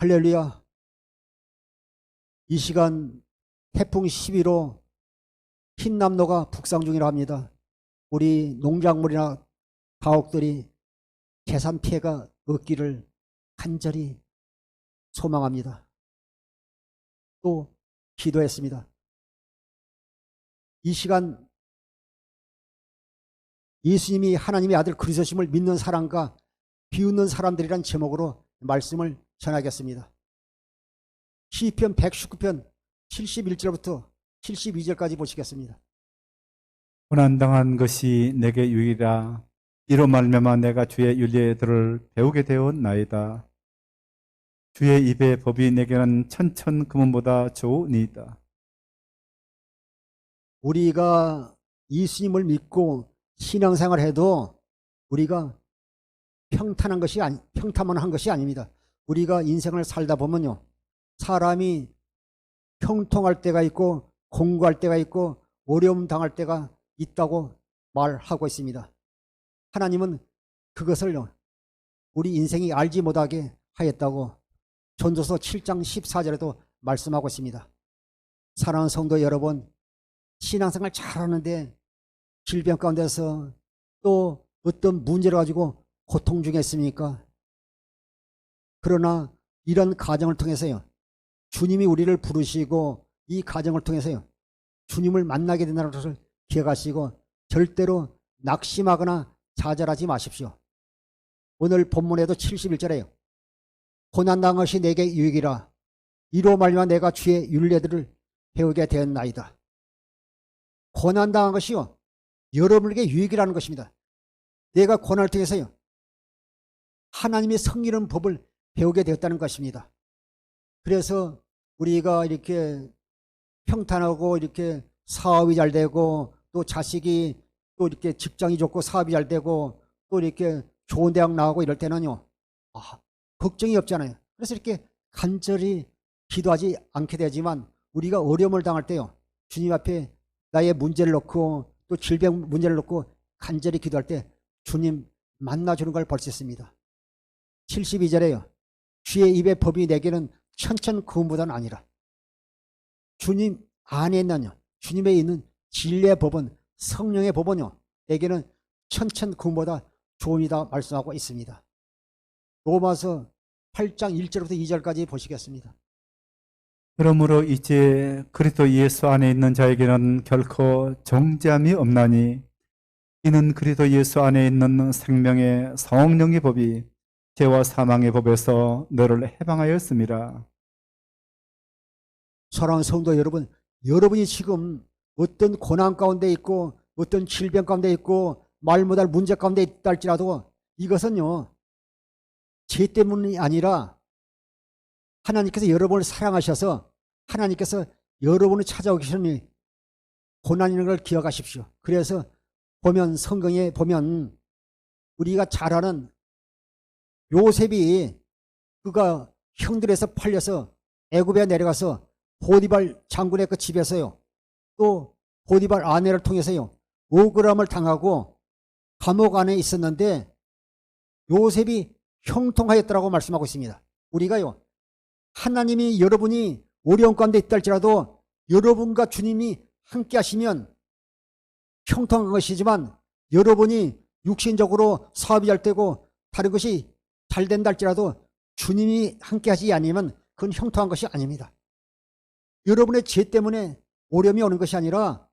할렐루야. 이 시간 태풍 12로 흰남노가 북상 중이라 합니다. 우리 농작물이나 가옥들이 재산 피해가 없기를 간절히 소망합니다. 또 기도했습니다. 이 시간 예수님이 하나님의 아들 그리스도심을 믿는 사람과 비웃는 사람들이란 제목으로 말씀을 전하겠습니다. 시편 119편 71절부터 72절까지 보시겠습니다. 고난당한 것이 내게 유익이라. 이로 말미암아 내가 주의 윤례들을 배우게 되었나이다. 주의 입의 법이 내게는 천천 금은보다 좋으니이다. 우리가 예수님을 믿고 신앙생활을 해도 우리가 평탄만 한 것이 아닙니다. 우리가 인생을 살다 보면요, 사람이 형통할 때가 있고 공고할 때가 있고 어려움 당할 때가 있다고 말하고 있습니다. 하나님은 그것을 우리 인생이 알지 못하게 하였다고 전도서 7장 14절에도 말씀하고 있습니다. 사랑하는 성도 여러분, 신앙생활 잘하는데 질병 가운데서 또 어떤 문제를 가지고 고통 중에 있습니까? 그러나 이런 과정을 통해서요, 주님이 우리를 부르시고 이 과정을 통해서요, 주님을 만나게 된다는 것을 기억하시고 절대로 낙심하거나 좌절하지 마십시오. 오늘 본문에도 71절에요. 고난당한 것이 내게 유익이라. 이로 말미암아 내가 주의 율례들을 배우게 되었나이다. 고난당한 것이요, 여러분에게 유익이라는 것입니다. 내가 고난을 통해서요, 하나님의 성기는 법을 배우게 되었다는 것입니다. 그래서 우리가 이렇게 평탄하고 이렇게 사업이 잘 되고 또 자식이 또 이렇게 직장이 좋고 사업이 잘 되고 또 이렇게 좋은 대학 나오고 이럴 때는요, 걱정이 없잖아요. 그래서 이렇게 간절히 기도하지 않게 되지만 우리가 어려움을 당할 때요, 주님 앞에 나의 문제를 놓고 또 질병 문제를 놓고 간절히 기도할 때 주님 만나주는 걸 볼 수 있습니다. 72절에요. 주의 입의 법이 내게는 천천금보다는 아니라. 주님 안에 있는요, 주님에 있는 진리의 법은, 성령의 법은요, 내게는 천천금보다 좋으니다 말씀하고 있습니다. 로마서 8장 1절부터 2절까지 보시겠습니다. 그러므로 이제 그리스도 예수 안에 있는 자에게는 결코 정죄함이 없나니, 이는 그리스도 예수 안에 있는 생명의 성령의 법이 죄와 사망의 법에서 너를 해방하였습니다. 사랑하는 성도 여러분, 여러분이 지금 어떤 고난 가운데 있고 어떤 질병 가운데 있고 말 못할 문제 가운데 있다 할지라도 이것은요, 죄 때문이 아니라 하나님께서 여러분을 사랑하셔서 하나님께서 여러분을 찾아오시니 고난이라는 걸 기억하십시오. 그래서 보면 성경에 보면 우리가 잘 아는 요셉이 그가 형들에서 팔려서 애굽에 내려가서 보디발 장군의 그 집에서요, 또 보디발 아내를 통해서요, 억울함을 당하고 감옥 안에 있었는데 요셉이 형통하였다라고 말씀하고 있습니다. 우리가요, 하나님이 여러분이 어려운 가운데 있다 할지라도 여러분과 주님이 함께 하시면 형통한 것이지만, 여러분이 육신적으로 사업이 잘 되고 다른 것이 잘 된다 할지라도 주님이 함께 하지 않으면 그건 형통한 것이 아닙니다. 여러분의 죄 때문에 어려움이 오는 것이 아니라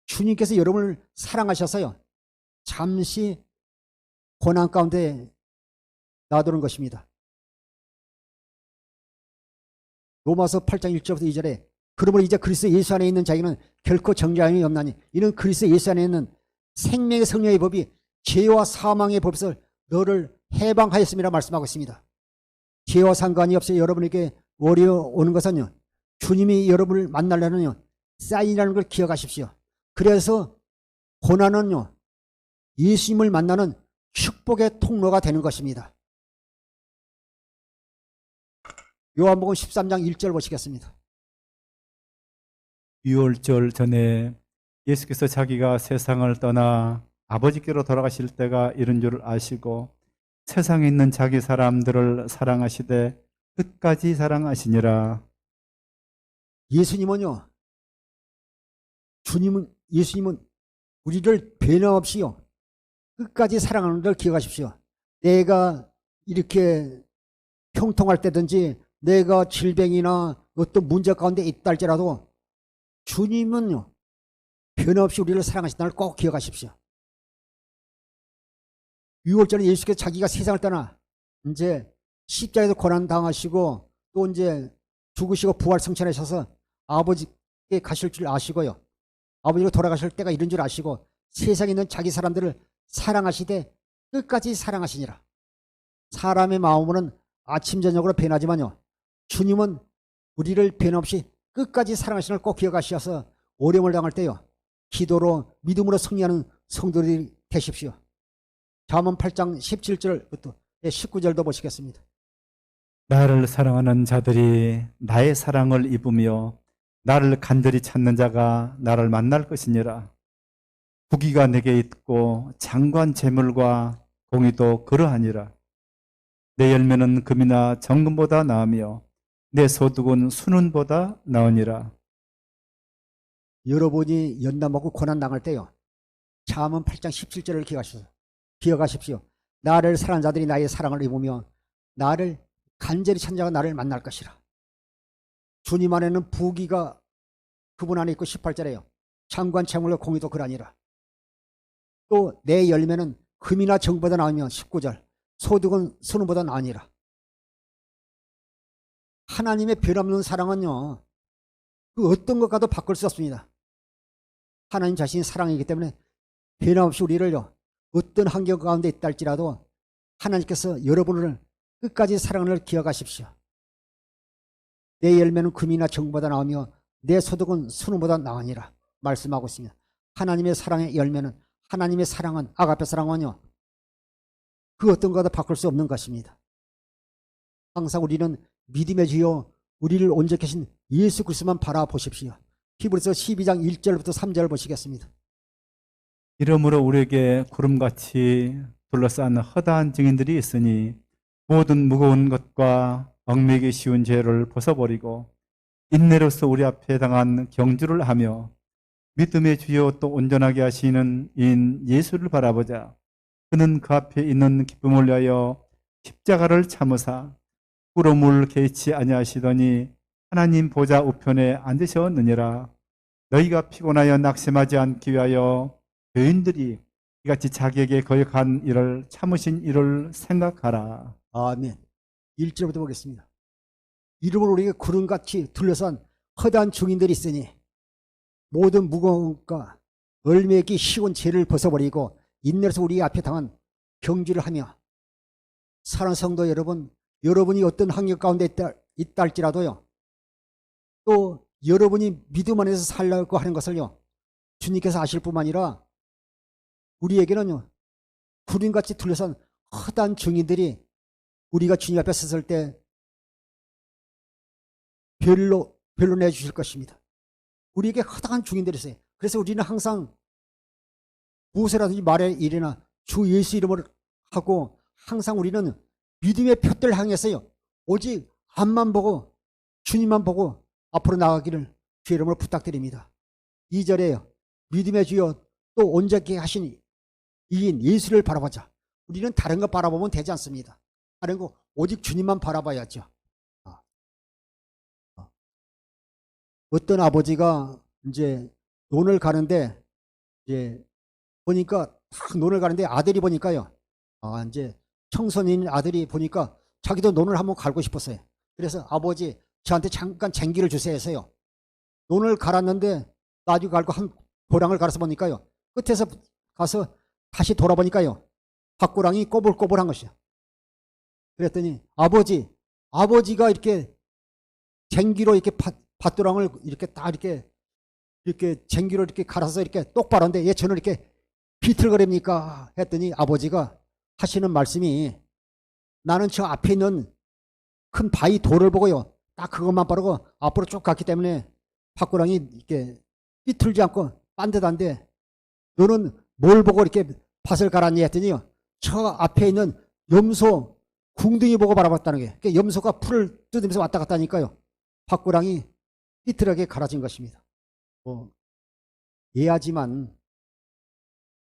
주님께서 여러분을 사랑하셔서요, 잠시 고난 가운데 놔두는 것입니다. 로마서 8장 1절부터 2절에 그러므로 이제 그리스도 예수 안에 있는 자에게는 결코 정죄함이 없나니, 이는 그리스도 예수 안에 있는 생명의 성령의 법이 죄와 사망의 법에서 너를 해방하였음이라 말씀하고 있습니다. 죄와 상관이 없어요. 여러분에게 어려오는 것은요, 주님이 여러분을 만나려는 사인이라는 걸 기억하십시오. 그래서 고난은요, 예수님을 만나는 축복의 통로가 되는 것입니다. 요한복음 13장 1절 보시겠습니다. 유월절 전에 예수께서 자기가 세상을 떠나 아버지께로 돌아가실 때가 이른 줄을 아시고 세상에 있는 자기 사람들을 사랑하시되 끝까지 사랑하시니라. 예수님은요, 예수님은 우리를 변함없이요, 끝까지 사랑하는 걸 기억하십시오. 내가 이렇게 형통할 때든지 내가 질병이나 어떤 문제 가운데 있다 할지라도 주님은요, 변함없이 우리를 사랑하신다는 걸 꼭 기억하십시오. 유월절에 예수께서 자기가 세상을 떠나 이제 십자가에서 고난 당하시고 또 이제 죽으시고 부활 성천하셔서 아버지께 가실 줄 아시고요. 아버지가 돌아가실 때가 이른 줄 아시고 세상에 있는 자기 사람들을 사랑하시되 끝까지 사랑하시니라. 사람의 마음은 아침 저녁으로 변하지만요, 주님은 우리를 변함없이 끝까지 사랑하시는 걸 꼭 기억하셔서 어려움을 당할 때요, 기도로 믿음으로 승리하는 성도들이 되십시오. 잠언 8장 17절부터 19절도 보시겠습니다. 나를 사랑하는 자들이 나의 사랑을 입으며 나를 간절히 찾는 자가 나를 만날 것이니라. 부귀가 내게 있고 장관 재물과 공의도 그러하니라. 내 열매는 금이나 정금보다 나으며 내 소득은 순은보다 나으니라. 여러분이 연단받고 고난 당할 때요, 잠언 8장 17절을 기억하십시오. 나를 사랑하는 자들이 나의 사랑을 입으며 나를 간절히 찾는 자가 나를 만날 것이라. 주님 안에는 부귀가 그분 안에 있고 18절에요. 장관 재물과 공의도 그러하니라. 또 내 열매는 금이나 정보다 나으며 19절 소득은 순은보다 나으니라. 하나님의 변함없는 사랑은요, 그 어떤 것과도 바꿀 수 없습니다. 하나님 자신이 사랑이기 때문에 변함없이 우리를요, 어떤 환경 가운데 있다 할지라도 하나님께서 여러분을 끝까지 사랑을 기억하십시오. 내 열매는 금이나 정보다 나으며 내 소득은 순은보다 나으니라 말씀하고 있습니다. 하나님의 사랑의 열매는, 하나님의 사랑은, 아가페 사랑은요, 그 어떤 것도 바꿀 수 없는 것입니다. 항상 우리는 믿음의 주여 우리를 온전케 하신 예수 그리스도만 바라보십시오. 히브리서 12장 1절부터 3절 보시겠습니다. 이러므로 우리에게 구름같이 둘러싼 허다한 증인들이 있으니 모든 무거운 것과 얽매기 쉬운 죄를 벗어버리고 인내로서 우리 앞에 당한 경주를 하며 믿음의 주여 또 온전하게 하시는 인 예수를 바라보자. 그는 그 앞에 있는 기쁨을 위하여 십자가를 참으사 부러움을 개의치 아니하시더니 하나님 보좌 우편에 앉으셨느니라. 너희가 피곤하여 낙심하지 않기 위하여 교인들이 이같이 자기에게 거역한 일을 참으신 일을 생각하라. 아멘. 1절부터 보겠습니다. 이름을 우리에게 구름같이 둘러싼 허다한 증인들이 있으니 모든 무거움과 얼매기 쉬운 죄를 벗어버리고 인내로서 우리 앞에 당한 경주를 하며, 사랑하는 성도 여러분, 여러분이 어떤 환경 가운데 있다 할지라도요, 또 여러분이 믿음 안에서 살려고 하는 것을요, 주님께서 아실 뿐만 아니라 우리에게는요, 구름같이 둘러싼 허다한 증인들이 우리가 주님 앞에 섰을 때 별로 내주실 것입니다. 우리에게 허다한 증인들이 있어요. 그래서 우리는 항상 무엇이라든지 말에 일이나 주 예수 이름을 하고 항상 우리는 믿음의 표대를 향해서요, 오직 앞만 보고 주님만 보고 앞으로 나가기를 주 이름으로 부탁드립니다. 2절에요. 믿음의 주여 또 온전케 하신 이인 예수를 바라보자. 우리는 다른 거 바라보면 되지 않습니다. 다른 거 오직 주님만 바라봐야죠. 어떤 아버지가 이제 논을 가는데 이제 보니까 딱 논을 가는데 아들이 보니까요, 이제 청소년 아들이 보니까 자기도 논을 한번 갈고 싶었어요. 그래서 아버지 저한테 잠깐 쟁기를 주세요 해서요, 논을 갈았는데 나중에 갈고 한 도랑을 갈아서 보니까요, 끝에서 가서 다시 돌아보니까요, 밭고랑이 꼬불꼬불한 것이요. 그랬더니 아버지가 이렇게 쟁기로 이렇게 밭도랑을 이렇게 딱 이렇게 쟁기로 이렇게 갈아서 이렇게 똑바로 한데, 얘 저는 이렇게 비틀거립니까? 했더니 아버지가 하시는 말씀이, 나는 저 앞에 있는 큰 바위 돌을 보고요, 딱 그것만 바르고 앞으로 쭉 갔기 때문에 밭고랑이 이렇게 비틀지 않고 반듯한데, 너는 뭘 보고 이렇게 밭을 갈았니? 했더니요, 저 앞에 있는 염소 궁둥이 보고 바라봤다는 게, 그러니까 염소가 풀을 뜯으면서 왔다 갔다 하니까요, 밭고랑이 삐뚤하게 갈아진 것입니다. 이해하지만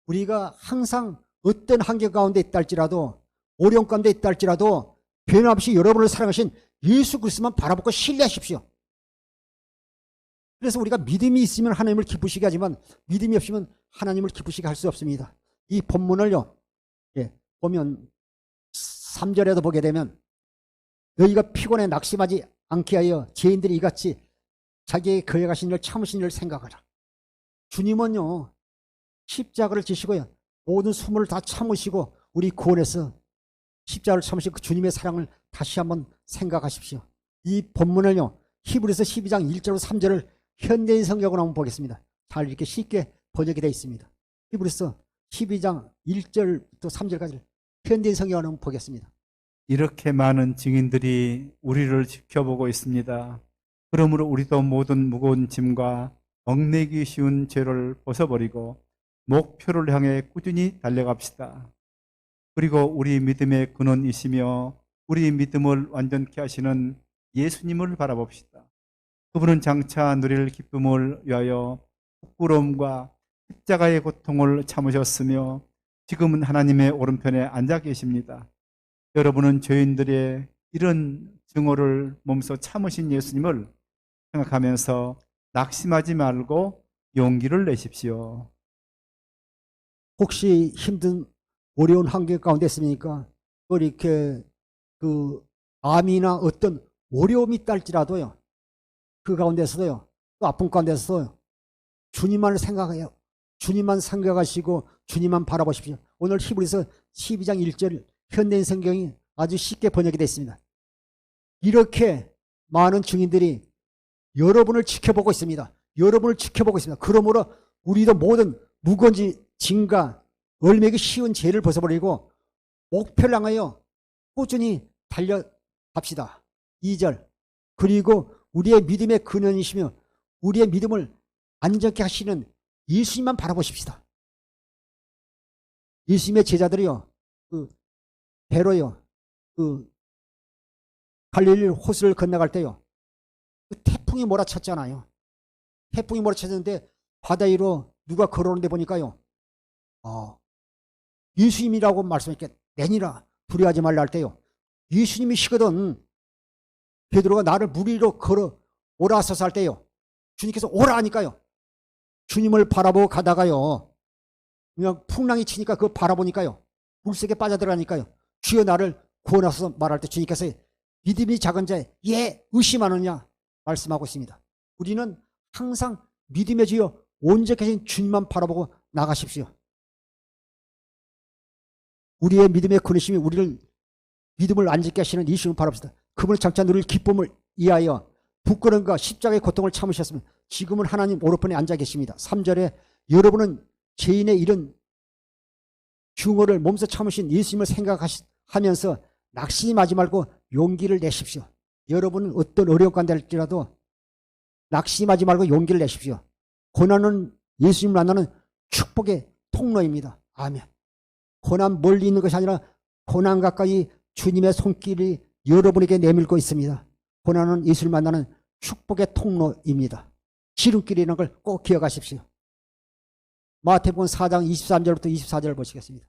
우리가 항상 어떤 환경 가운데 있다 할지라도, 어려움 가운데 있다 할지라도 변함없이 여러분을 사랑하신 예수 그리스도만 바라보고 신뢰하십시오. 그래서 우리가 믿음이 있으면 하나님을 기쁘시게 하지만 믿음이 없으면 하나님을 기쁘시게 할 수 없습니다. 이 본문을요, 보면 3절에도 보게 되면, 너희가 피곤해 낙심하지 않게 하여 죄인들이 이같이 자기의 거역하신 일을 참으신 일을 생각하라. 주님은요, 십자가를 지시고요, 모든 수모를 다 참으시고 우리 구원해서 십자가를 참으시고 그 주님의 사랑을 다시 한번 생각하십시오. 이 본문을요, 히브리서 12장 1절로 3절을 현대인 성경으로 한번 보겠습니다. 잘 이렇게 쉽게 번역이 되어 있습니다. 히브리서 12장 1절부터 3절까지 현대인 성경으로 한번 보겠습니다. 이렇게 많은 증인들이 우리를 지켜보고 있습니다. 그러므로 우리도 모든 무거운 짐과 얽매기 쉬운 죄를 벗어버리고 목표를 향해 꾸준히 달려갑시다. 그리고 우리 믿음의 근원이시며 우리 믿음을 완전케 하시는 예수님을 바라봅시다. 그분은 장차 누릴 기쁨을 위하여 부끄러움과 십자가의 고통을 참으셨으며 지금은 하나님의 오른편에 앉아 계십니다. 여러분은 죄인들의 이런 증오를 몸소 참으신 예수님을 생각하면서 낙심하지 말고 용기를 내십시오. 혹시 힘든 어려운 환경 가운데 있습니까? 또 이렇게 암이나 어떤 어려움이 있다 할지라도요, 그 가운데서도요, 또 아픔 가운데서도 주님만을 생각해요. 주님만 생각하시고 주님만 바라보십시오. 오늘 히브리서 12장 1절 현대인 성경이 아주 쉽게 번역이 되어 있습니다. 이렇게 많은 증인들이 여러분을 지켜보고 있습니다. 여러분을 지켜보고 있습니다. 그러므로 우리도 모든 무거운 짐과 얼매기 쉬운 죄를 벗어버리고 목표를 향하여 꾸준히 달려갑시다. 2절, 그리고 우리의 믿음의 근원이시며 우리의 믿음을 안전케 하시는 예수님만 바라보십시다. 예수님의 제자들이요, 배로요, 갈릴리 호수를 건너갈 때요, 태풍이 몰아쳤잖아요. 태풍이 몰아쳤는데 바다 위로 누가 걸어오는데 보니까요, 예수님이라고 말씀했게, 내니라 두려워하지 말라 할 때요, 예수님이시거든. 베드로가 나를 물 위로 걸어 오라 하소서 할 때요, 주님께서 오라 하니까요, 주님을 바라보고 가다가요, 그냥 풍랑이 치니까 그거 바라보니까요, 물속에 빠져들어가니까요, 주여 나를 구원하소서 말할 때 주님께서 믿음이 작은 자에 예 의심하느냐 말씀하고 있습니다. 우리는 항상 믿음의 주여 온전하신 주님만 바라보고 나가십시오. 우리의 믿음의 근심이 우리를 믿음을 안짓게 하시는 예수님을 바랍시다. 그분을 장차 누릴 기쁨을 이하여 부끄러움과 십자가의 고통을 참으셨으면 지금은 하나님 오른편에 앉아 계십니다. 3절에 여러분은 죄인의 이런 중어를 몸소 참으신 예수님을 생각하면서 낙심하지 말고 용기를 내십시오. 여러분은 어떤 어려운 가운데 할지라도 낙심하지 말고 용기를 내십시오. 고난은 예수님을 만나는 축복의 통로입니다. 아멘. 고난 멀리 있는 것이 아니라 고난 가까이 주님의 손길이 여러분에게 내밀고 있습니다. 고난은 예수를 만나는 축복의 통로입니다. 지름길이라는 걸 꼭 기억하십시오. 마태복음 4장 23절부터 24절 보시겠습니다.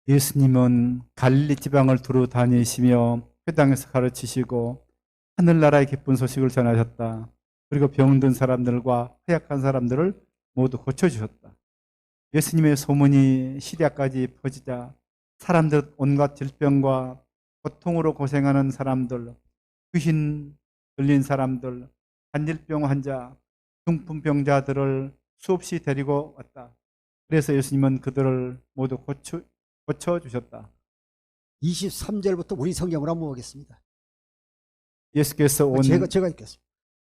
예수님은 갈릴리 지방을 두루 다니시며 회당에서 가르치시고 하늘나라의 기쁜 소식을 전하셨다. 그리고 병든 사람들과 허약한 사람들을 모두 고쳐주셨다. 예수님의 소문이 시리아까지 퍼지자 사람들, 온갖 질병과 고통으로 고생하는 사람들, 귀신 들린 사람들, 한질병 환자, 중풍병자들을 수없이 데리고 왔다. 그래서 예수님은 그들을 모두 고쳐주셨다. 23절부터 우리 성경으로 한번 보겠습니다. 예수께서 온 제가 읽겠습니다.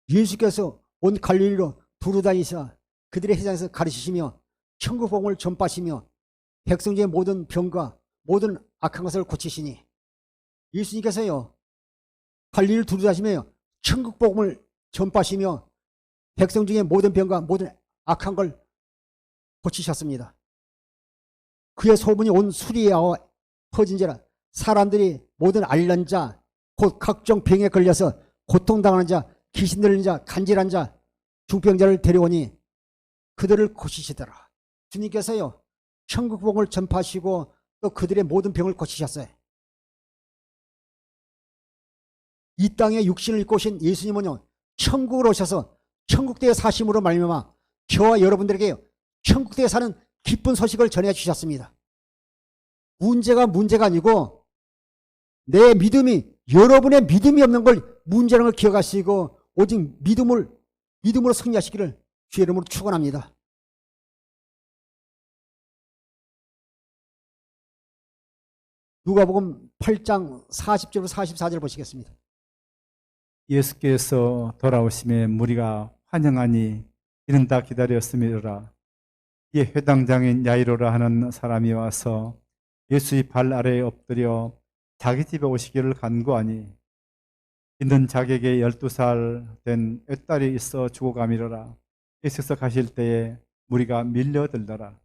예수께서 온 갈릴리로 두루다니사 그들의 회당에서 가르치시며 천국 복음을 전파하시며 백성 중의 모든 병과 모든 악한 것을 고치시니, 예수님께서요 갈릴리를 두루다니시며 천국 복음을 전파하시며 백성 중의 모든 병과 모든 악한 걸 고치셨습니다. 그의 소문이 온 수리아와 퍼진지라 사람들이 모든 앓는 자 곧 각종 병에 걸려서 고통당하는 자 귀신 들린 자 간질한 자 중병자를 데려오니 그들을 고치시더라. 주님께서요 천국 복음을 전파하시고 또 그들의 모든 병을 고치셨어요. 이 땅에 육신을 입고 오신 예수님은요 천국으로 오셔서 천국대에 사심으로 말미암아 저와 여러분들에게 천국대에 사는 기쁜 소식을 전해 주셨습니다. 문제가 아니고 내 믿음이 여러분의 믿음이 없는 걸 문제라는 걸 기억하시고 오직 믿음으로 승리하시기를 주의 이름으로 축원합니다. 누가복음 8장 40절부터 44절 보시겠습니다. 예수께서 돌아오심에 무리가 환영하니 이는 다 기다렸음이라. 이에 회당장인 야이로라 하는 사람이 와서 예수의 발 아래에 엎드려 자기 집에 오시기를 간구하니 이는 자기에게 12살 된 외딸이 있어 죽어가미러라. 예수께서 가실 때에 무리가 밀려들더라.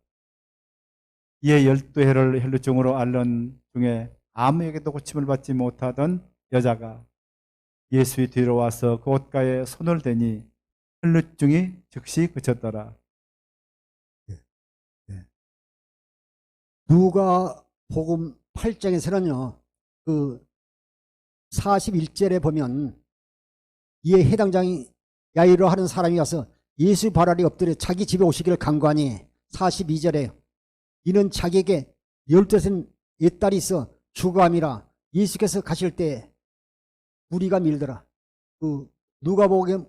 이에 12해를 혈루증으로 앓는 중에 아무에게도 고침을 받지 못하던 여자가 예수의 뒤로 와서 그 옷가에 손을 대니 혈루증이 즉시 그쳤더라. 누가복음 8장에서는요 그 41절에 보면 이에 해당장이 야이로 하는 사람이 와서 예수 발 아래 엎드려 자기 집에 오시기를 간구하니 42절에 이는 자기에게 12살 옛딸이 있어 죽어함이라. 예수께서 가실 때 무리가 밀더라. 그 누가복음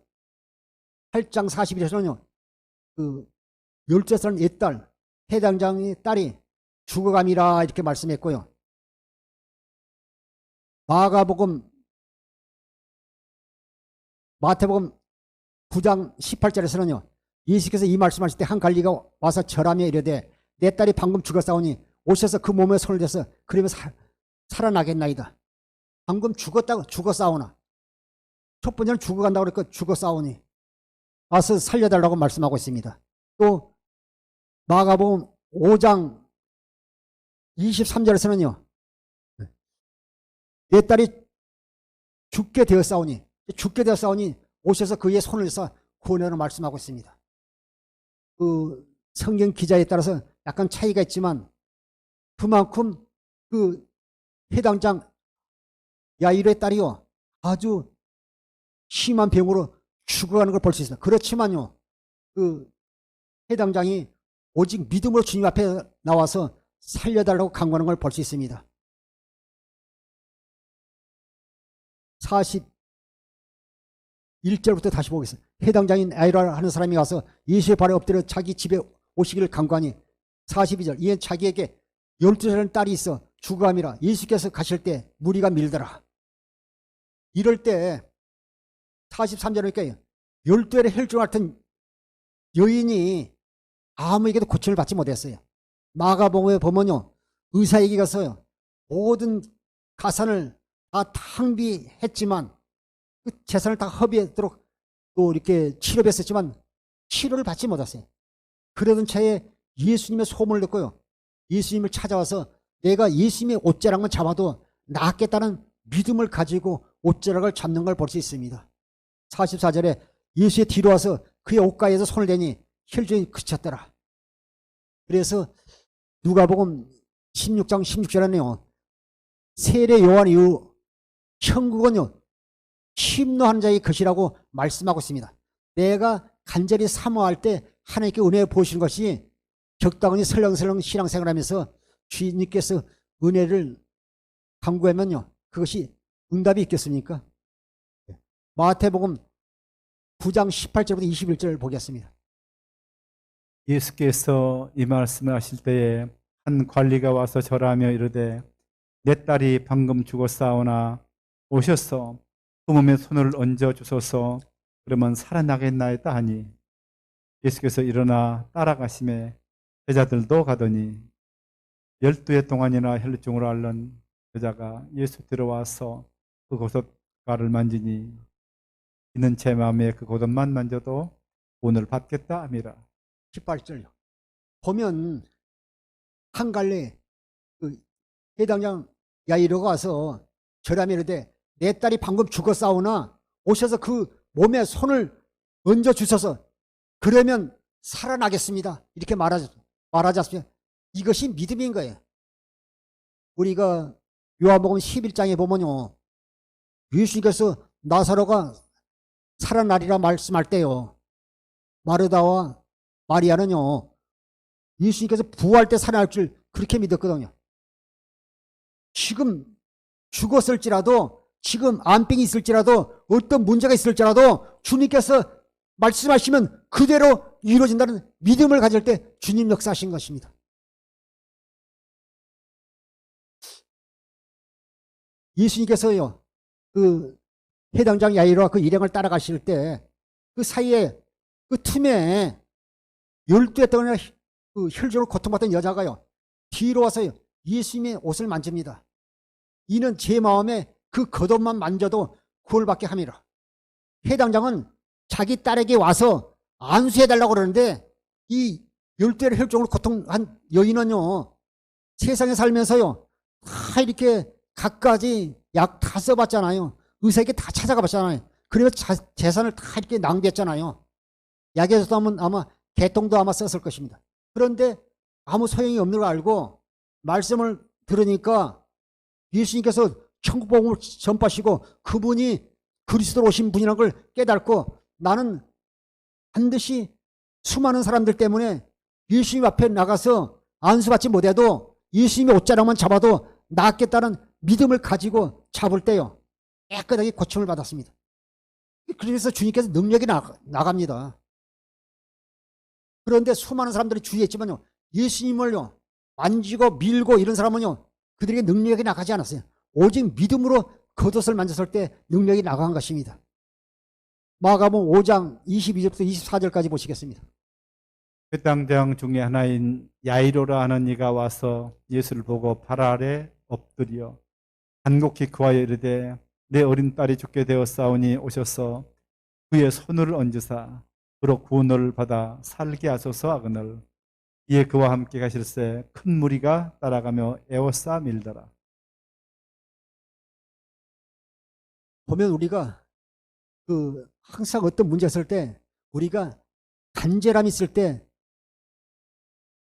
8장 41절에서는요 그 12살 옛딸 해당장의 딸이 죽어감이라 이렇게 말씀했고요. 마태복음 9장 18절에서는요. 예수께서 이 말씀하실 때 한 관리가 와서 절하며 이르되 내 딸이 방금 죽었사오니 오셔서 그 몸에 손을 대서 그러면 살아나겠나이다. 방금 죽었사오나 첫 번째는 죽어간다고 그랬고 죽었사오니 와서 살려달라고 말씀하고 있습니다. 또 마가복음 5장 23절에서는요. 내 딸이 죽게 되었사오니 오셔서 그의 손을 대서 구원하라고 말씀하고 있습니다. 그 성경 기자에 따라서 약간 차이가 있지만 그만큼 그 해당장 야이로의 딸이요 아주 심한 병으로 죽어가는 걸 볼 수 있습니다. 그렇지만요 그 해당장이 오직 믿음으로 주님 앞에 나와서 살려달라고 간구하는 걸 볼 수 있습니다. 41절부터 다시 보겠습니다. 해당장인 야이로라 하는 사람이 와서 예수의 발에 엎드려 자기 집에 오시기를 간구하니 42절 이에 자기에게 12살 딸이 있어 죽어함이라. 예수께서 가실 때 무리가 밀더라. 이럴 때 43절이니까 12살의 혈중 같은 여인이 아무에게도 고침을 받지 못했어요. 마가복음에 보면요 의사에게 가서요 모든 가산을 다 탕비했지만 그 재산을 다 허비하도록 또 이렇게 치료했었지만 치료를 받지 못했어요. 그러던 차에 예수님의 소문을 듣고요 예수님을 찾아와서 내가 예수님의 옷자락만 잡아도 낫겠다는 믿음을 가지고 옷자락을 잡는 걸 볼 수 있습니다. 44절에 예수의 뒤로 와서 그의 옷가에서 손을 대니 혈증이 그쳤더라. 그래서 누가복음 16장 16절에는요 세례 요한 이후 천국은요 침노하는 자의 것이라고 말씀하고 있습니다. 내가 간절히 사모할 때 하나님께 은혜 보시는 것이 적당히 설렁설렁 신앙생활하면서 주님께서 은혜를 간구하면요 그것이 응답이 있겠습니까? 마태복음 9장 18절부터 21절을 보겠습니다. 예수께서 이 말씀을 하실 때에 한 관리가 와서 절하며 이르되 내 딸이 방금 죽었사오나 오셔서 그 몸에 손을 얹어 주소서 그러면 살아나겠나이다 하니 예수께서 일어나 따라가심에 제자들도 가더니 12해 동안이나 혈루증으로 앓는 여자가 예수 들어와서 그 겉옷가를 만지니 이는 제 마음에 그 겉옷만 만져도 구원을 받겠다 함이라. 18절요. 보면 한 갈래 그 해당장 야이로가 와서 절하며 이르되 내 딸이 방금 죽었사오나 오셔서 그 몸에 손을 얹어 주셔서 그러면 살아나겠습니다. 이렇게 말하지 않습니까? 이것이 믿음인 거예요. 우리가 요한복음 11장에 보면요, 예수님께서 나사로가 살아나리라 말씀할 때요, 마르다와 마리아는요, 예수님께서 부활 때 살아날 줄 그렇게 믿었거든요. 지금 죽었을지라도, 지금 암병이 있을지라도, 어떤 문제가 있을지라도 주님께서 말씀하시면 그대로 이루어진다는 믿음을 가질 때 주님 역사하신 것입니다. 예수님께서요, 그 해당장 야이로와 그 일행을 따라가실 때 그 사이에 그 틈에 12해 동안 그 혈전으로 고통받던 여자가요, 뒤로 와서 예수님의 옷을 만집니다. 이는 제 마음에 그 겉옷만 만져도 구원받게 함이라. 해당장은 자기 딸에게 와서 안수해달라고 그러는데 이 12해 혈전으로 고통한 여인은요, 세상에 살면서요 다 이렇게 갖가지 약 다 써봤잖아요. 의사에게 다 찾아가 봤잖아요. 그래서 재산을 다 이렇게 낭비했잖아요. 약에서도 하면 아마 개통도 아마 썼을 것입니다. 그런데 아무 소용이 없는 걸 알고 말씀을 들으니까 예수님께서 천국복음을 전파하시고 그분이 그리스도로 오신 분이라는 걸 깨닫고 나는 반드시 수많은 사람들 때문에 예수님 앞에 나가서 안수받지 못해도 예수님의 옷자락만 잡아도 낫겠다는 믿음을 가지고 잡을 때요, 깨끗하게 고침을 받았습니다. 그래서 주님께서 능력이 나갑니다. 그런데 수많은 사람들이 주의했지만요, 예수님을요 만지고 밀고 이런 사람은요 그들에게 능력이 나가지 않았어요. 오직 믿음으로 겉옷을 만졌을 때 능력이 나간 것입니다. 마가복음 5장 22절부터 24절까지 보시겠습니다. 회당장 중에 하나인 야이로라 하는 이가 와서 예수를 보고 발 아래 엎드려 간곡히 그와여 이르되 내 어린 딸이 죽게 되었사오니 오셔서 그의 손을 얹으사 그로 구원을 받아 살게 하소서 하거늘 이에 그와 함께 가실새 큰 무리가 따라가며 에워싸 밀더라. 보면 우리가 그 항상 어떤 문제 있을 때 우리가 간절함이 있을 때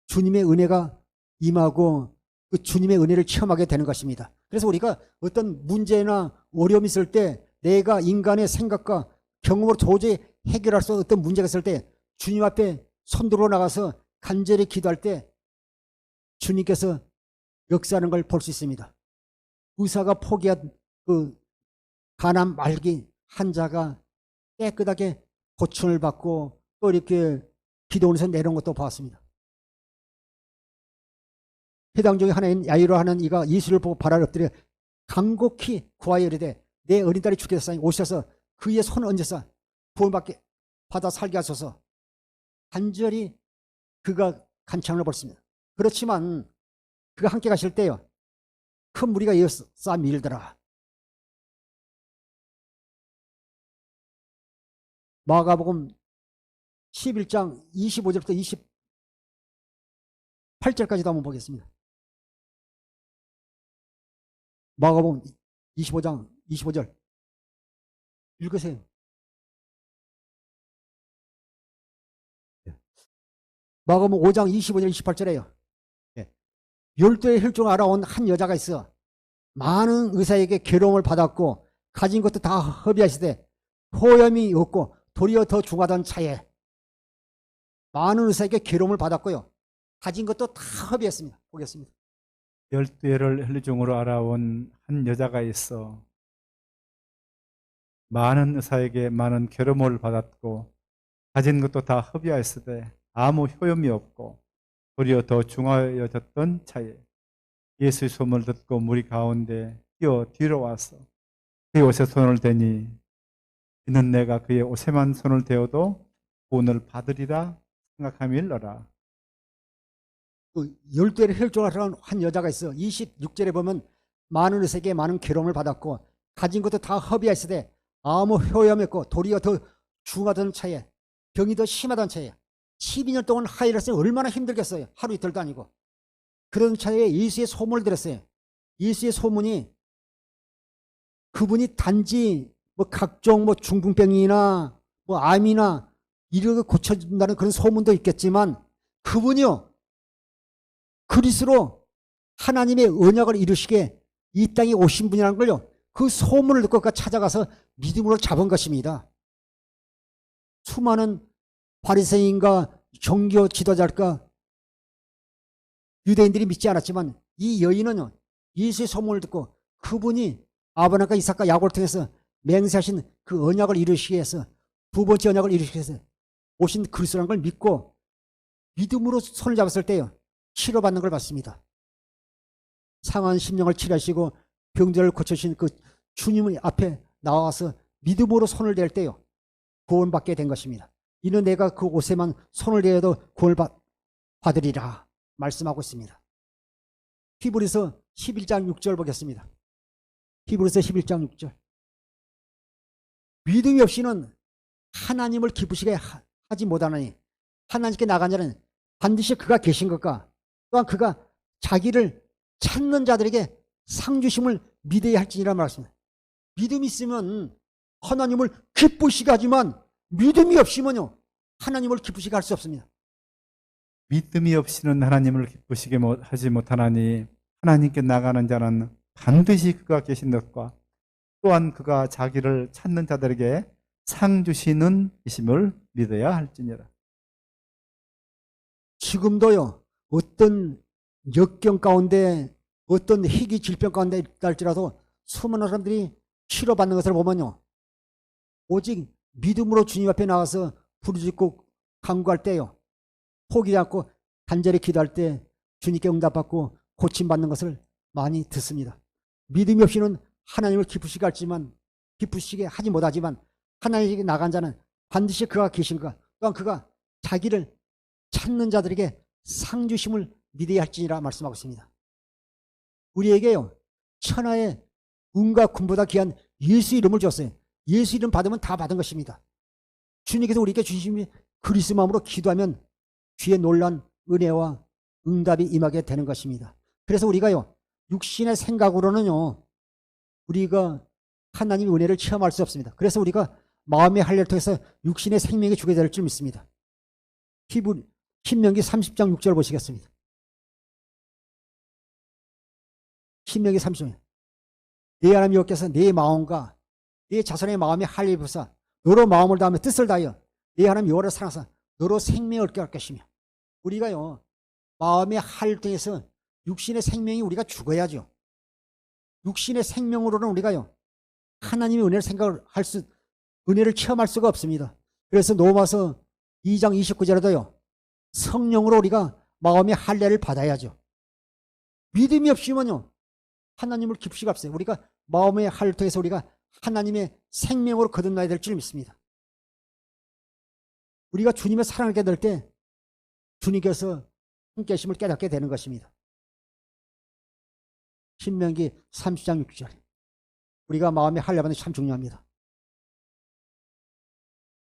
주님의 은혜가 임하고 그 주님의 은혜를 체험하게 되는 것입니다. 그래서 우리가 어떤 문제나 어려움이 있을 때 내가 인간의 생각과 경험으로 도저히 해결할 수 없는 어떤 문제가 있을 때 주님 앞에 손들어 나가서 간절히 기도할 때 주님께서 역사하는 걸 볼 수 있습니다. 의사가 포기한 그 가난 말기 환자가 깨끗하게 고침을 받고 또 이렇게 기도원에서 내려온 것도 봤습니다. 해당 중에 하나인 야이로 하는 이가 예수를 보고 발 아래 엎드려 간곡히 구하여 이르되 내 어린 딸이 죽게 됐사니 오셔서 그의 손을 얹어서 구원받게 받아 살게 하소서. 간절히 그가 간청을 벌습니다. 그렇지만 그가 함께 가실 때요 큰 무리가 에워싸 밀더라. 마가복음 11장 25절부터 28절까지도 한번 보겠습니다. 마가복음 25장 25절 읽으세요. 마가복음 5장 25절 28절에요. 12의 혈종을 알아온 한 여자가 있어 많은 의사에게 괴로움을 받았고 가진 것도 다 허비하시되 호염이 없고 도리어 더 중하던 차에 많은 의사에게 괴로움을 받았고요. 가진 것도 다 허비했습니다. 보겠습니다. 12를 혈중으로 알아온 한 여자가 있어 많은 의사에게 많은 괴로움을 받았고 가진 것도 다 허비하였으되 아무 효용이 없고 도리어 더 중하여졌던 차에 예수의 소문을 듣고 무리 가운데 뛰어 뒤로 와서 그의 옷에 손을 대니 이는 내가 그의 옷에만 손을 대어도 구원을 받으리라 생각함일러라. 그 12의 혈종을 알아온 한 여자가 있어 26절에 보면 많은 의사에게 많은 괴로움을 받았고 가진 것도 다 허비하시되 아무 효험이 없고 도리어 더 중하던 차에 병이 더 심하던 차에 12년 동안 하이를 했으니 얼마나 힘들겠어요. 하루 이틀도 아니고. 그런 차에 예수의 소문을 들었어요. 예수의 소문이 그분이 단지 뭐 각종 뭐 중풍병이나 뭐 암이나 이렇게 고쳐준다는 그런 소문도 있겠지만 그분이요 그리스로 하나님의 언약을 이루시게 이 땅에 오신 분이라는 걸요 그 소문을 듣고 그가 찾아가서 믿음으로 잡은 것입니다. 수많은 바리새인과 종교 지도자일까 유대인들이 믿지 않았지만 이 여인은요 예수의 소문을 듣고 그분이 아브라함과 이삭과 야곱을 통해서 맹세하신 그 언약을 이루시기 위해서 두 번째 언약을 이루시기 위해서 오신 그리스도라는 걸 믿고 믿음으로 손을 잡았을 때요 치료받는 걸 봤습니다. 상한 심령을 치료하시고 병자를 고쳐주신 그 주님 앞에 나와서 믿음으로 손을 댈 때요 구원받게 된 것입니다. 이는 내가 그 옷에만 손을 대어도 구원을 받으리라 말씀하고 있습니다. 히브리서 11장 6절 보겠습니다. 히브리서 11장 6절. 믿음이 없이는 하나님을 기쁘시게 하지 못하나니 하나님께 나간 자는 반드시 그가 계신 것과 또한 그가 자기를 찾는 자들에게 상 주심을 믿어야 할지니라 말씀입니다. 믿음이 있으면 하나님을 기쁘시게 하지만 믿음이 없으면요 하나님을 기쁘시게 할 수 없습니다. 믿음이 없이는 하나님을 기쁘시게 하지 못하나니 하나님께 나가는 자는 반드시 그가 계신 것과 또한 그가 자기를 찾는 자들에게 상 주시는 이심을 믿어야 할지니라. 지금도요 어떤 역경 가운데 어떤 희귀 질병 가운데 있다 할지라도 수많은 사람들이 치료받는 것을 보면요 오직 믿음으로 주님 앞에 나와서 부르짖고 간구할 때요 포기하지 않고 간절히 기도할 때 주님께 응답받고 고침받는 것을 많이 듣습니다. 믿음이 없이는 하나님을 기쁘시게 하지 못하지만 하나님에게 나간 자는 반드시 그가 계신 것 또한 그가 자기를 찾는 자들에게 상 주심을 믿어야 할지니라 말씀하고 있습니다. 우리에게요 천하의 은과 금보다 귀한 예수 이름을 줬어요. 예수 이름 받으면 다 받은 것입니다. 주님께서 우리에게 주신 그리스도 마음으로 기도하면 주의 놀란 은혜와 응답이 임하게 되는 것입니다. 그래서 우리가요 육신의 생각으로는요 우리가 하나님의 은혜를 체험할 수 없습니다. 그래서 우리가 마음의 할례를 통해서 육신의 생명이 주게 될 줄 믿습니다. 신명기 30장 6절 보시겠습니다. 신명기 30장 내 하나님 여호와께서 내 마음과 내 자손의 마음에 할례 입으사 너로 마음을 다하며 뜻을 다하여 내 하나님 여호와를 사랑하사 너로 생명을 얻게 할 것이며 우리가요 마음의 할례를 통해서 육신의 생명이 우리가 죽어야죠. 육신의 생명으로는 우리가요 하나님의 은혜를 체험할 수가 없습니다. 그래서 로마서 2장 29절에도요 성령으로 우리가 마음의 할례를 받아야죠. 믿음이 없으면요 하나님을 기쁘시게 없어요. 우리가 마음의 할례를 통해서 우리가 하나님의 생명으로 거듭나야 될 줄 믿습니다. 우리가 주님의 사랑을 깨달을 때 주님께서 함께 하심을 깨닫게 되는 것입니다. 신명기 30장 6절 우리가 마음의 할례 받는 게 참 중요합니다.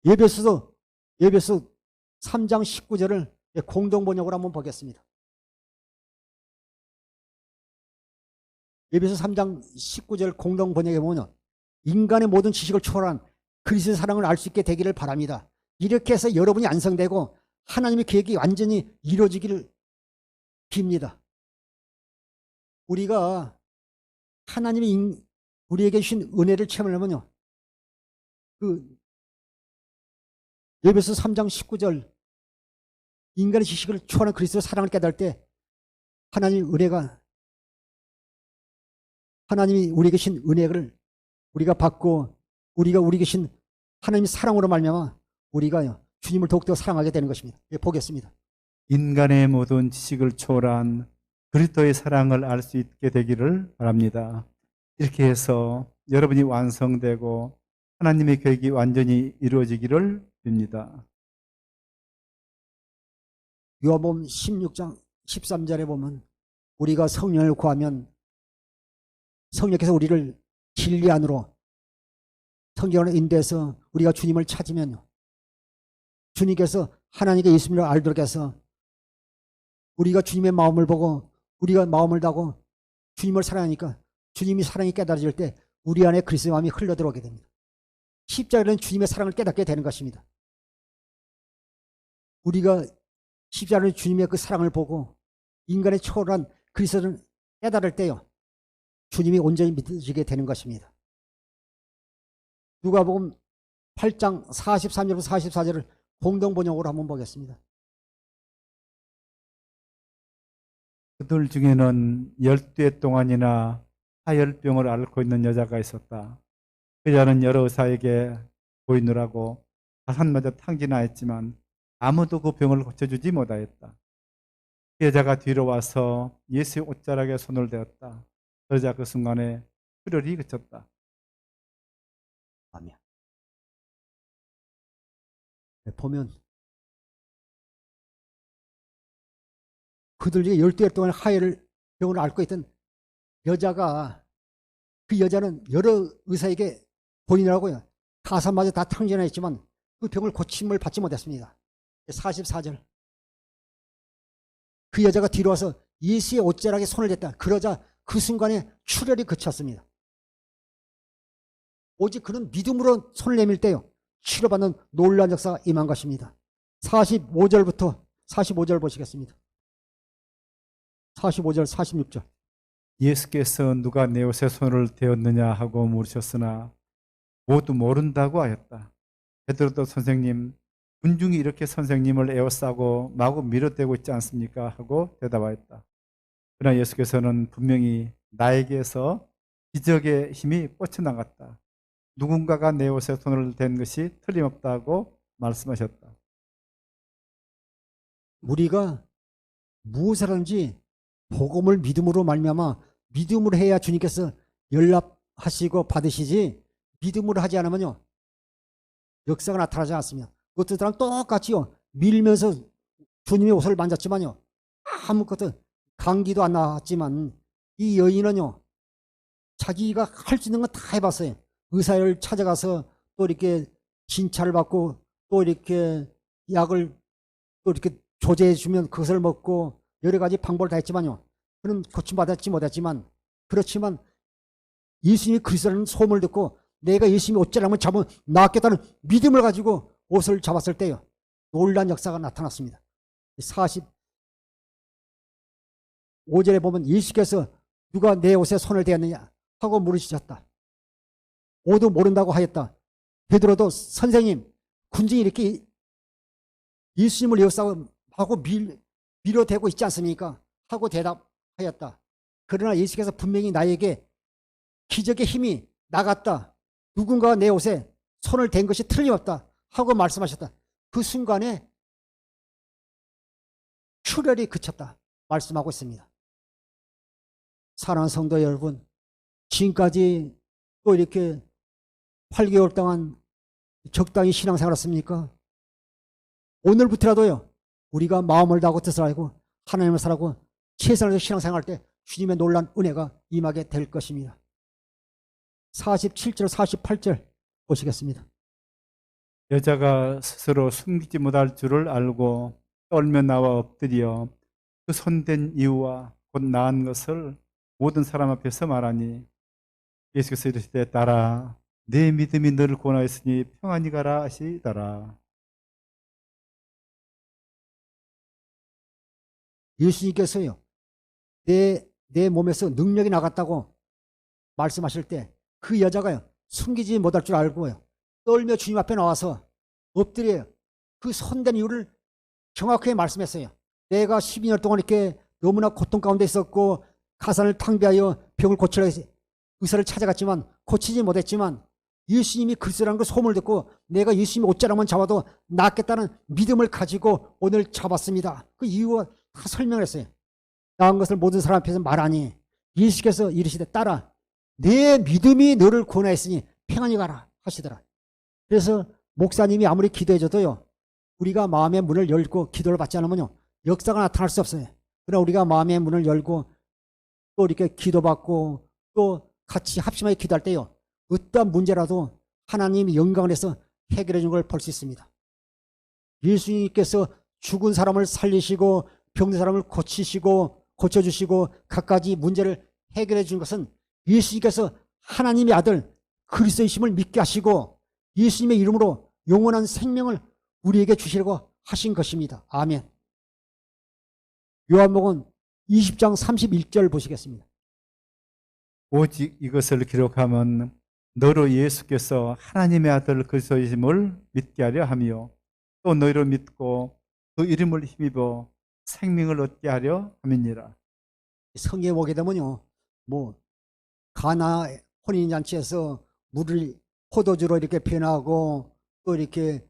예배소 3장 19절을 공동번역으로 한번 보겠습니다. 예배소 3장 19절 공동번역에 보면 인간의 모든 지식을 초월한 그리스도의 사랑을 알 수 있게 되기를 바랍니다. 이렇게 해서 여러분이 완성되고 하나님의 계획이 완전히 이루어지기를 빕니다. 우리가 하나님이 우리에게 주신 은혜를 체험하려면요 그 예배소 3장 19절 인간의 지식을 초월한 그리스도의 사랑을 깨달을 때 하나님이 우리에게 주신 은혜를 우리가 받고 우리가 우리에게 주신 하나님의 사랑으로 말미암아 우리가 주님을 더욱더 사랑하게 되는 것입니다. 보겠습니다. 인간의 모든 지식을 초월한 그리스도의 사랑을 알 수 있게 되기를 바랍니다. 이렇게 해서 여러분이 완성되고 하나님의 계획이 완전히 이루어지기를 빕니다. 요한복음 16장 13절에 보면 우리가 성령을 구하면 성령께서 우리를 진리 안으로 성경을 인도해서 우리가 주님을 찾으면요 주님께서 하나님께 예수님을 알도록 해서 우리가 주님의 마음을 보고 우리가 마음을 다하고 주님을 사랑하니까 주님이 사랑이 깨달아질 때 우리 안에 그리스도의 마음이 흘러들어오게 됩니다. 십자가는 주님의 사랑을 깨닫게 되는 것입니다. 우리가 십자가는 주님의 그 사랑을 보고 인간의 초월한 그리스도를 깨달을 때요, 주님이 온전히 믿어지게 되는 것입니다. 누가복음 8장 43절부터 44절을 공동번역으로 한번 보겠습니다. 그들 중에는 12해 동안이나 하열병을 앓고 있는 여자가 있었다. 그 여자는 여러 의사에게 보이느라고 다산마저 탕진하였지만 아무도 그 병을 고쳐주지 못하였다. 그 여자가 뒤로 와서 예수의 옷자락에 손을 대었다. 그러자 그 순간에 출혈이 그쳤다. 아멘. 보면 그들 중에 12해 동안 하혈병을 앓고 있던 여자가, 그 여자는 여러 의사에게 보이느라고요, 가산마저 다 탕진하였지만 그 병을 고침을 받지 못했습니다. 44절, 그 여자가 뒤로 와서 예수의 옷자락에 손을 댔다. 그러자 그 순간에 출혈이 그쳤습니다. 오직 그는 믿음으로 손을 내밀 때요, 치료받는 놀라운 역사가 임한 것입니다. 45절부터 45절 보시겠습니다. 45절 46절. 예수께서 누가 내 옷에 손을 대었느냐 하고 물으셨으나 모두 모른다고 하였다. 베드로도 선생님, 군중이 이렇게 선생님을 에워싸고 마구 밀어대고 있지 않습니까? 하고 대답하였다. 그러나 예수께서는 분명히 나에게서 기적의 힘이 뻗쳐나갔다. 누군가가 내 옷에 손을 댄 것이 틀림없다고 말씀하셨다. 우리가 무엇을 하든지 복음을 믿음으로 말미암아 믿음으로 해야 주님께서 연락하시고 받으시지, 믿음으로 하지 않으면요 역사가 나타나지 않습니다. 어떤 사람 똑같이요 밀면서 주님의 옷을 만졌지만요 아무것도 감기도 안 나왔지만, 이 여인은요 자기가 할 수 있는 건 다 해봤어요. 의사를 찾아가서 또 이렇게 진찰을 받고 또 이렇게 약을 또 이렇게 조제해 주면 그것을 먹고 여러 가지 방법을 다 했지만요, 그는 고침받았지 못했지만, 그렇지만 예수님이 그리스도라는 소문을 듣고 내가 예수님이 옷자락을 잡으면 낫겠다는 믿음을 가지고 옷을 잡았을 때요 놀라운 역사가 나타났습니다. 45절에 보면 예수께서 누가 내 옷에 손을 대었느냐 하고 물으셨다. 모두 모른다고 하였다. 베드로도 선생님, 군중이 이렇게 예수님을 에워싸고 하고 밀어대고 있지 않습니까? 하고 대답하였다. 그러나 예수께서 분명히 나에게 기적의 힘이 나갔다. 누군가가 내 옷에 손을 댄 것이 틀림없다 하고 말씀하셨다. 그 순간에 출혈이 그쳤다 말씀하고 있습니다. 사랑하는 성도 여러분, 지금까지 또 이렇게 8개월 동안 적당히 신앙생활 했습니까? 오늘부터라도요 우리가 마음을 다하고 뜻을 알고 하나님을 사랑하고 최선을 다해서 신앙생활할 때 주님의 놀라운 은혜가 임하게 될 것입니다. 47절 48절 보시겠습니다. 여자가 스스로 숨기지 못할 줄을 알고 떨며 나와 엎드려 그 손댄 이유와 곧 나은 것을 모든 사람 앞에서 말하니 예수께서 이르시되 딸아, 내 믿음이 너를 구원하였으니 평안히 가라 하시더라. 예수님께서요 내 몸에서 능력이 나갔다고 말씀하실 때 그 여자가요 숨기지 못할 줄 알고요 떨며 주님 앞에 나와서 엎드려요. 그 손댄 이유를 정확하게 말씀했어요. 내가 12년 동안 이렇게 너무나 고통 가운데 있었고 가산을 탕비하여 병을 고치려 해서 의사를 찾아갔지만 고치지 못했지만 예수님이 그리스도라는 걸 소문을 듣고 내가 예수님의 옷자락만 잡아도 낫겠다는 믿음을 가지고 오늘 잡았습니다. 그 이유가 다 설명을 했어요. 나은 것을 모든 사람 앞에서 말하니 예수께서 이르시되 딸아, 내 믿음이 너를 구원하였으니 평안히 가라 하시더라. 그래서 목사님이 아무리 기도해줘도요 우리가 마음의 문을 열고 기도를 받지 않으면요 역사가 나타날 수 없어요. 그러나 우리가 마음의 문을 열고 또 이렇게 기도받고 또 같이 합심하게 기도할 때요 어떠한 문제라도 하나님이 영광을 해서 해결해 주는 걸 볼 수 있습니다. 예수님께서 죽은 사람을 살리시고 병든 사람을 고치시고 고쳐주시고 갖가지 문제를 해결해 준 것은 예수님께서 하나님의 아들 그리스도이심을 믿게 하시고 예수님의 이름으로 영원한 생명을 우리에게 주시려고 하신 것입니다. 아멘. 요한복음 20장 31절 보시겠습니다. 오직 이것을 기록하면 너로 예수께서 하나님의 아들 그리스도이심을 믿게 하려 하며 또 너희로 믿고 그 이름을 힘입어 생명을 얻게 하려 함이니라. 성경에 보게 되면요, 가나 혼인잔치에서 물을 포도주로 이렇게 변하고 또 이렇게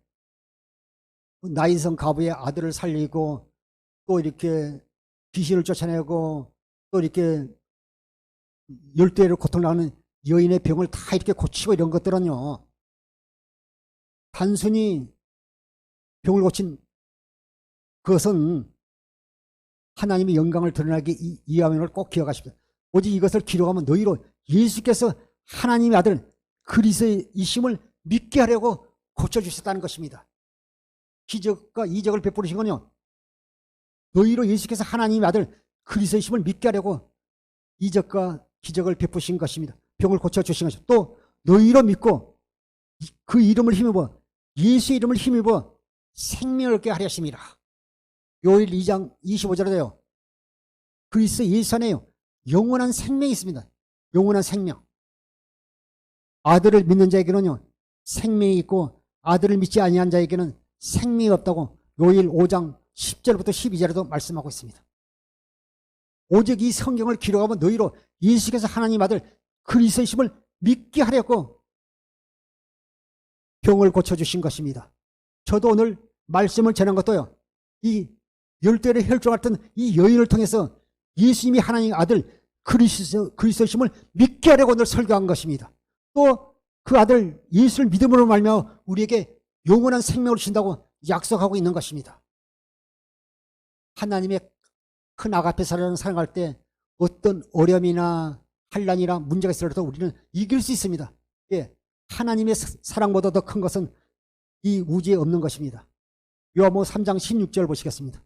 나인성 가부의 아들을 살리고 또 이렇게 귀신을 쫓아내고 또 이렇게 12회를 고통나는 여인의 병을 다 이렇게 고치고 이런 것들은요, 단순히 병을 고친 그것은 하나님의 영광을 드러나게 이하는 걸 꼭 기억하십시오. 오직 이것을 기록하면 너희로 예수께서 하나님의 아들 그리스도이심을 믿게 하려고 고쳐주셨다는 것입니다. 기적과 이적을 베푸신 건요, 너희로 예수께서 하나님의 아들 그리스도이심을 믿게 하려고 이적과 기적을 베푸신 것입니다. 병을 고쳐주신 것입니다. 또 너희로 믿고 그 이름을 힘입어 예수의 이름을 힘입어 생명을 얻게 하려 하십니다. 요일 2장 25절에도요. 그리스도 예수 안에요 영원한 생명이 있습니다. 영원한 생명. 아들을 믿는 자에게는요 생명이 있고 아들을 믿지 아니한 자에게는 생명이 없다고 요일 5장 10절부터 12절에도 말씀하고 있습니다. 오직 이 성경을 기록하면 너희로 예수께서 하나님 아들 그리스도이심을 믿게 하려고 병을 고쳐주신 것입니다. 저도 오늘 말씀을 전한 것도요, 이 12회를 혈종했던 이 여인을 통해서 예수님이 하나님의 아들 그리스도이심을 믿게 하려고 오늘 설교한 것입니다. 또 그 아들 예수를 믿음으로 말미암아 우리에게 영원한 생명을 주신다고 약속하고 있는 것입니다. 하나님의 큰 아가페 사랑을 사랑할 때 어떤 어려움이나 환난이나 문제가 있어도 우리는 이길 수 있습니다. 예, 하나님의 사랑보다 더 큰 것은 이 우주에 없는 것입니다. 요한복음 3장 16절 보시겠습니다.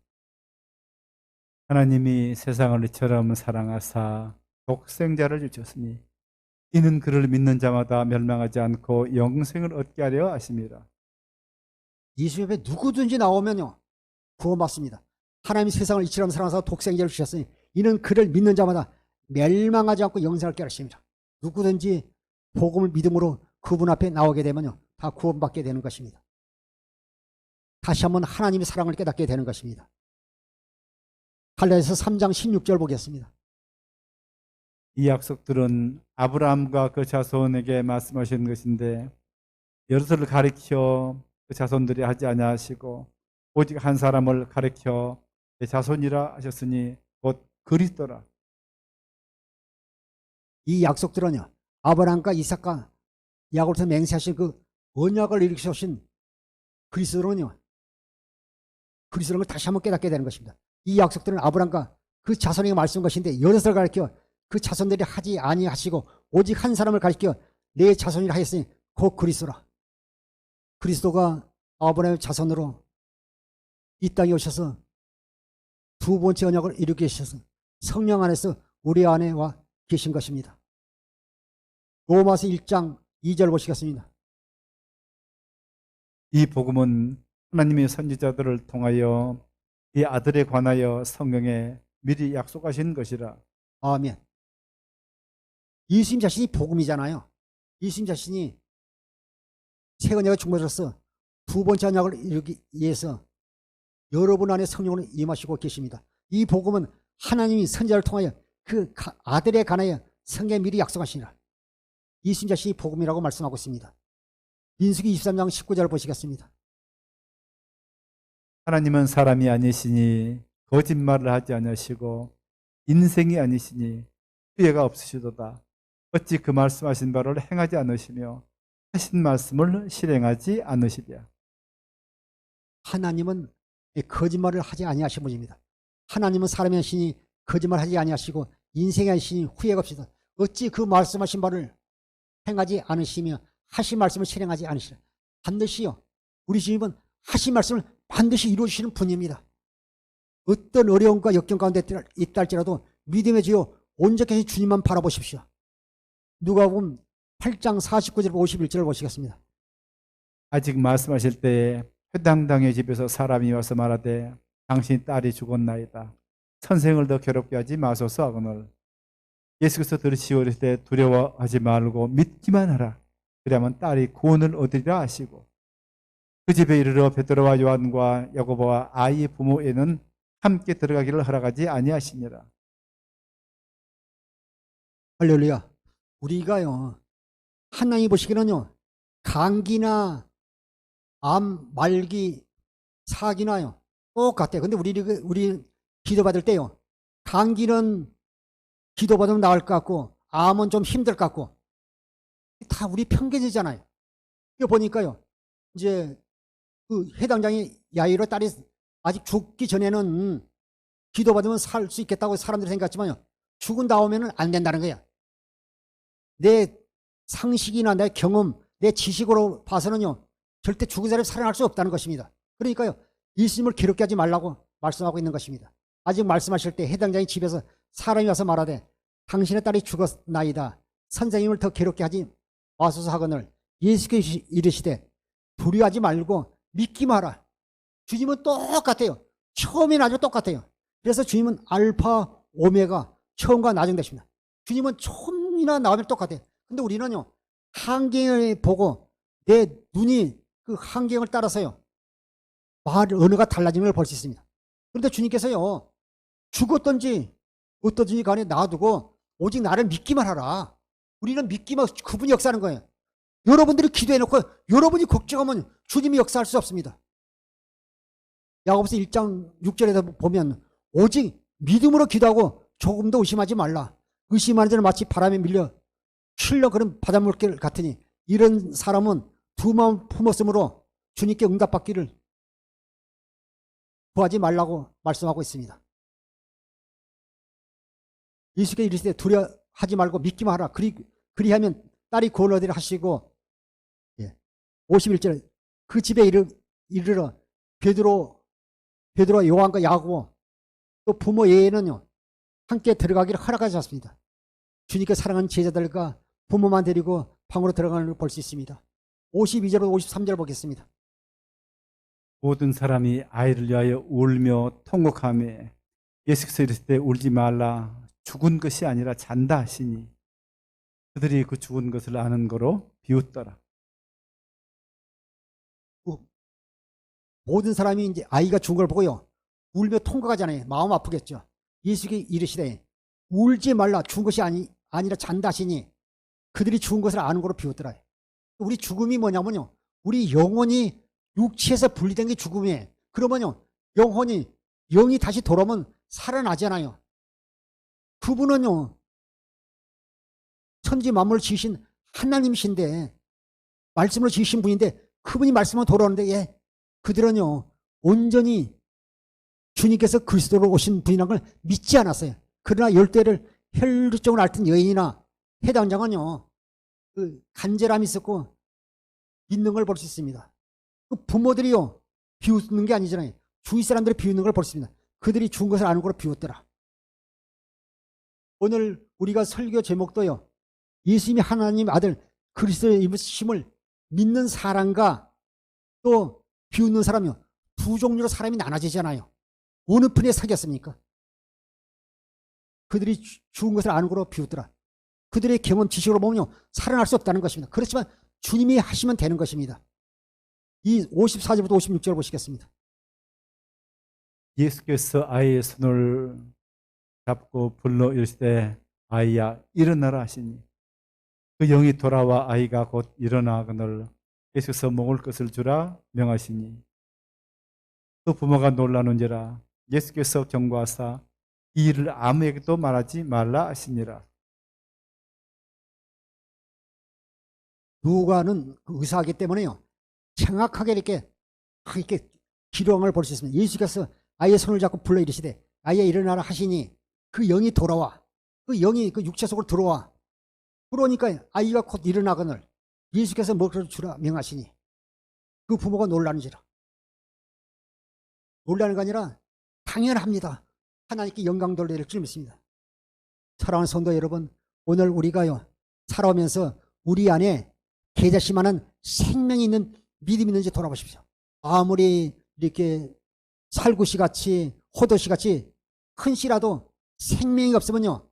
하나님이 세상을 이처럼 사랑하사 독생자를 주셨으니 이는 그를 믿는 자마다 멸망하지 않고 영생을 얻게 하려 하심이라. 예수 옆에 누구든지 나오면요 구원받습니다. 하나님이 세상을 이처럼 사랑하사 독생자를 주셨으니 이는 그를 믿는 자마다 멸망하지 않고 영생을 얻게 하십니다. 누구든지 복음을 믿음으로 그분 앞에 나오게 되면요 다 구원받게 되는 것입니다. 다시 한번 하나님의 사랑을 깨닫게 되는 것입니다. 갈라디아서 3장 16절 보겠습니다. 이 약속들은 아브라함과 그 자손에게 말씀하신 것인데 여럿을 가리켜 그 자손들이 하지 아니하시고 오직 한 사람을 가리켜 내 자손이라 하셨으니 곧 그리스도라. 이 약속들은요 아브라함과 이삭과 야곱에서 맹세하신 그 언약을 일으키신 그리스도는요 그리스도를 다시 한번 깨닫게 되는 것입니다. 이 약속들은 아브라함과 그 자손에게 말씀한 것인데 여럿을 가리켜 그 자손들이 하지 아니하시고 오직 한 사람을 가리켜 내 자손이라 하였으니 곧 그리스도라. 그리스도가 아브라함의 자손으로 이 땅에 오셔서 두 번째 언약을 이루게 하셔서 성령 안에서 우리 안에 와 계신 것입니다. 로마서 1장 2절 보시겠습니다. 이 복음은 하나님의 선지자들을 통하여 이 아들에 관하여 성경에 미리 약속하신 것이라. 아멘. 예수님 자신이 복음이잖아요. 예수님 자신이 새 언약의 중보자로서 두 번째 언약을 이루기 위해서 여러분 안에 성령을 임하시고 계십니다. 이 복음은 하나님이 선지자를 통하여 그 아들에 관하여 성경에 미리 약속하시니라. 예수님 자신이 복음이라고 말씀하고 있습니다. 민수기 23장 19절 보시겠습니다. 하나님은 사람이 아니시니 거짓말을 하지 않으시고 인생이 아니시니 후회가 없으시도다. 어찌 그 말씀하신 바를 행하지 않으시며 하신 말씀을 실행하지 않으시랴. 하나님은 거짓말을 하지 아니하신 분입니다. 하나님은 사람이 아니시니 거짓말하지 아니하시고 인생이 아니시니 후회가 없으시다. 어찌 그 말씀하신 바를 행하지 않으시며 하신 말씀을 실행하지 않으시라. 반드시요 우리 주님은 하신 말씀을 반드시 이루어주시는 분입니다. 어떤 어려움과 역경 가운데 있다 할지라도 믿음의 주요 온전히 주님만 바라보십시오. 누가복음 8장 49절 51절을 보시겠습니다. 아직 말씀하실 때에 회당당의 집에서 사람이 와서 말하되 당신 딸이 죽었나이다. 선생을 더 괴롭게 하지 마소서 하거늘 예수께서 들으시고 이르시되 두려워하지 말고 믿기만 하라. 그러면 딸이 구원을 얻으리라 하시고 그 집에 이르러 베드로와 요한과 야고보와 아이의 부모에는 함께 들어가기를 허락하지 아니하시니라. 할렐루야. 우리가요, 하나님이 보시기는요, 감기나 암, 말기, 사기나요, 똑같아요. 근데 우리 기도받을 때요, 감기는 기도받으면 나을 것 같고, 암은 좀 힘들 것 같고, 다 우리 편견이잖아요. 이거 보니까요, 이제 그 해당장이 야이로 딸이 아직 죽기 전에는 기도받으면 살 수 있겠다고 사람들이 생각했지만요, 죽은 다음에는 안 된다는 거야. 내 상식이나 내 경험, 내 지식으로 봐서는요, 절대 죽은 사람이 살아날 수 없다는 것입니다. 그러니까요, 예수님을 괴롭게 하지 말라고 말씀하고 있는 것입니다. 아직 말씀하실 때 해당장이 집에서 사람이 와서 말하되 당신의 딸이 죽었나이다. 선생님을 더 괴롭게 하지 마소서 하거늘 예수께서 이르시되 두려워하지 말고 믿기만 하라. 주님은 똑같아요. 처음이 나중에 똑같아요. 그래서 주님은 알파 오메가 처음과 나중 되십니다. 주님은 처음이나 나중에 똑같아요. 근데 우리는요, 환경을 보고 내 눈이 그 환경을 따라서요, 말 언어가 달라지는 걸 볼 수 있습니다. 그런데 주님께서요, 죽었든지 어떠든지 간에 놔두고 오직 나를 믿기만 하라. 우리는 믿기만, 그분이 역사하는 거예요. 여러분들이 기도해놓고 여러분이 걱정하면 주님이 역사할 수 없습니다. 야고보서 1장 6절에서 보면 오직 믿음으로 기도하고 조금도 의심하지 말라. 의심하는 자는 마치 바람에 밀려 실려 그런 바닷물길 같으니 이런 사람은 두 마음 품었으므로 주님께 응답받기를 구하지 말라고 말씀하고 있습니다. 예수께서 이르시되 두려워하지 말고 믿기만 하라. 그리하면 딸이 구원 얻으리라 하시고, 51절에 그 집에 이르러 베드로 요한과 야고보 또 부모 외에는요 함께 들어가기를 허락하셨습니다. 주님께 사랑하는 제자들과 부모만 데리고 방으로 들어가는 걸 볼 수 있습니다. 52절로 53절 보겠습니다. 모든 사람이 아이를 위하여 울며 통곡하며 예수께서 이르시되 울지 말라. 죽은 것이 아니라 잔다 하시니 그들이 그 죽은 것을 아는 거로 비웃더라. 모든 사람이 이제 아이가 죽은 걸 보고요 울며 통곡하잖아요. 마음 아프겠죠. 예수께서 이르시되 울지 말라. 죽은 것이 아니라 잔다 하시니 그들이 죽은 것을 아는 거로 비웃더라. 우리 죽음이 뭐냐면요, 우리 영혼이 육체에서 분리된 게 죽음이에요. 그러면요, 영이 다시 돌아오면 살아나잖아요. 그분은요, 천지 만물을 지으신 하나님이신데, 말씀으로 지으신 분인데, 그분이 말씀으로 돌아오는데, 그들은요, 온전히 주님께서 그리스도로 오신 분이라는 걸 믿지 않았어요. 그러나 열대를 혈루증을 앓던 여인이나 해당장은요, 그 간절함이 있었고 믿는 걸 볼 수 있습니다. 그 부모들이요 비웃는 게 아니잖아요. 주위 사람들이 비웃는 걸 볼 수 있습니다. 그들이 죽은 것을 아는 거로 비웃더라. 오늘 우리가 설교 제목도요, 예수님이 하나님 아들 그리스도의 임심을 믿는 사람과 또 비웃는 사람이요, 두 종류로 사람이 나눠지잖아요. 어느 편에 사귀었습니까? 그들이 죽은 것을 아는 거로 비웃더라. 그들의 경험 지식으로 보면요 살아날 수 없다는 것입니다. 그렇지만 주님이 하시면 되는 것입니다. 이 54절부터 56절 보시겠습니다. 예수께서 아이의 손을 잡고 불러 이르시되 아이야 일어나라 하시니 그 영이 돌아와 아이가 곧 일어나거늘 예수께서 먹을 것을 주라 명하시니 또 부모가 놀라는지라. 예수께서 경고하사 이 일을 아무에게도 말하지 말라 하시니라. 누가는 의사이기 때문에요 정확하게 이렇게 기록을 볼 수 있습니다. 예수께서 아이의 손을 잡고 불러 이르시되 아이야 일어나라 하시니 그 영이 돌아와, 그 영이 그 육체 속으로 들어와. 그러니까 아이가 곧 일어나거늘 예수께서 먹을 것을 주라 명하시니 그 부모가 놀라는지라. 놀라는 게 아니라 당연합니다. 하나님께 영광 돌릴 줄 믿습니다. 사랑하는 성도 여러분, 오늘 우리가요 살아오면서 우리 안에 계자시만한 생명이 있는 믿음이 있는지 돌아보십시오. 아무리 이렇게 살구씨 같이 호도씨 같이 큰 씨라도 생명이 없으면요